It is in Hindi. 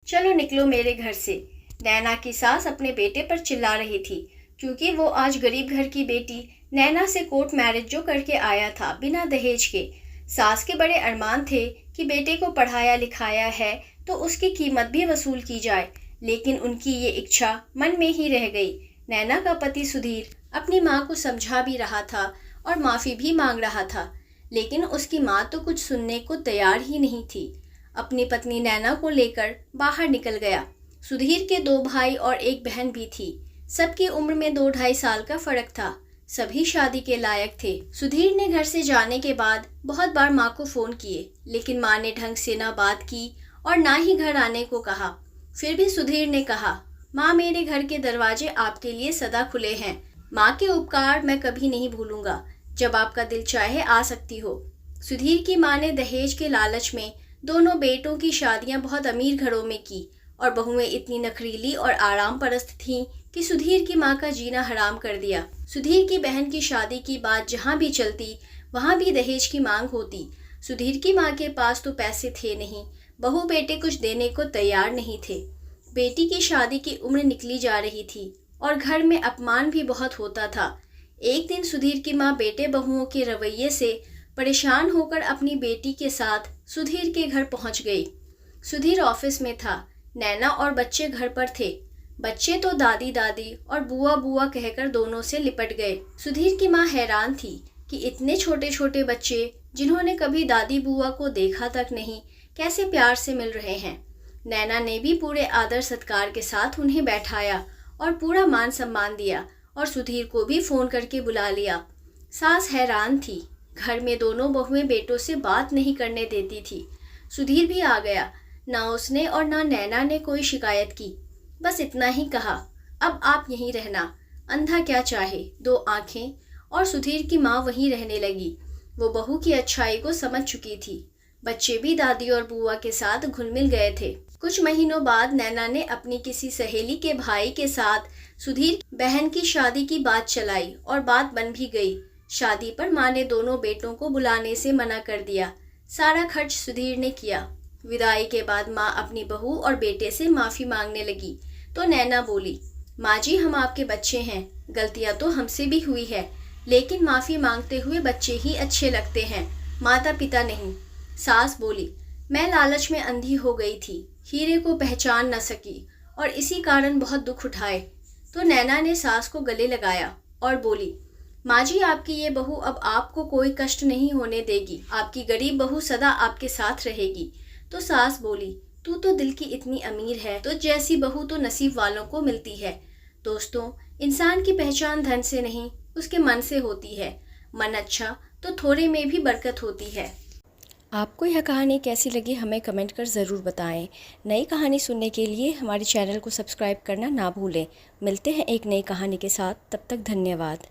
चलो निकलो मेरे घर से। नैना की सास अपने बेटे पर चिल्ला रही थी क्योंकि वो आज गरीब घर की बेटी नैना से कोर्ट मैरिज जो करके आया था बिना दहेज के। सास के बड़े अरमान थे कि बेटे को पढ़ाया लिखाया है तो उसकी कीमत भी वसूल की जाए, लेकिन उनकी ये इच्छा मन में ही रह गई। नैना का पति सुधीर अपनी माँ को समझा भी रहा था और माफ़ी भी मांग रहा था, लेकिन उसकी माँ तो कुछ सुनने को तैयार ही नहीं थी। अपनी पत्नी नैना को लेकर बाहर निकल गया। सुधीर के 2 भाई और एक बहन भी थी। सबकी उम्र में 2-2.5 साल का फर्क था। सभी शादी के लायक थे। सुधीर ने घर से जाने के बाद बहुत बार माँ को फ़ोन किए, लेकिन माँ ने ढंग से ना बात की और ना ही घर आने को कहा। फिर भी सुधीर ने कहा, माँ मेरे घर के दरवाजे आपके लिए सदा खुले हैं। माँ के उपकार मैं कभी नहीं भूलूंगा। जब आपका दिल चाहे आ सकती हो। सुधीर की माँ ने दहेज के लालच में दोनों बेटों की शादियां बहुत अमीर घरों में की और बहुएं इतनी नखरीली और आराम परस्त थीं कि सुधीर की माँ का जीना हराम कर दिया। सुधीर की बहन की शादी की बात जहाँ भी चलती वहाँ भी दहेज की मांग होती। सुधीर की माँ के पास तो पैसे थे नहीं, बहू बेटे कुछ देने को तैयार नहीं थे। बेटी की शादी की उम्र निकली जा रही थी और घर में अपमान भी बहुत होता था। एक दिन सुधीर की माँ बेटे बहुओं के रवैये से परेशान होकर अपनी बेटी के साथ सुधीर के घर पहुंच गई। सुधीर ऑफिस में था, नैना और बच्चे घर पर थे। बच्चे तो दादी दादी और बुआ बुआ कहकर दोनों से लिपट गए। सुधीर की माँ हैरान थी कि इतने छोटे छोटे बच्चे जिन्होंने कभी दादी बुआ को देखा तक नहीं, कैसे प्यार से मिल रहे हैं। नैना ने भी पूरे आदर सत्कार के साथ उन्हें बैठाया और पूरा मान सम्मान दिया और सुधीर को भी फ़ोन करके बुला लिया। सास हैरान थी, घर में दोनों बहुएं बेटों से बात नहीं करने देती थी। सुधीर भी आ गया। ना उसने और ना नैना ने कोई शिकायत की, बस इतना ही कहा, अब आप यहीं रहना, अंधा क्या चाहे 2 आंखें। और सुधीर की माँ वहीं रहने लगी। वो बहू की अच्छाई को समझ चुकी थी। बच्चे भी दादी और बुआ के साथ घुल मिल गए थे। कुछ महीनों बाद नैना ने अपनी किसी सहेली के भाई के साथ सुधीर बहन की शादी की बात चलाई और बात बन भी गई। शादी पर माँ ने दोनों बेटों को बुलाने से मना कर दिया। सारा खर्च सुधीर ने किया। विदाई के बाद माँ अपनी बहू और बेटे से माफ़ी मांगने लगी तो नैना बोली, माँ जी हम आपके बच्चे हैं, गलतियाँ तो हमसे भी हुई है, लेकिन माफ़ी मांगते हुए बच्चे ही अच्छे लगते हैं, माता पिता नहीं। सास बोली, मैं लालच में अंधी हो गई थी, हीरे को पहचान न सकी और इसी कारण बहुत दुख उठाए। तो नैना ने सास को गले लगाया और बोली, माँ जी आपकी ये बहू अब आपको कोई कष्ट नहीं होने देगी, आपकी गरीब बहू सदा आपके साथ रहेगी। तो सास बोली, तू तो दिल की इतनी अमीर है, तो जैसी बहू तो नसीब वालों को मिलती है। दोस्तों, इंसान की पहचान धन से नहीं उसके मन से होती है। मन अच्छा तो थोड़े में भी बरकत होती है। आपको यह कहानी कैसी लगी हमें कमेंट कर ज़रूर बताएं। नई कहानी सुनने के लिए हमारे चैनल को सब्सक्राइब करना ना भूलें। मिलते हैं एक नई कहानी के साथ, तब तक धन्यवाद।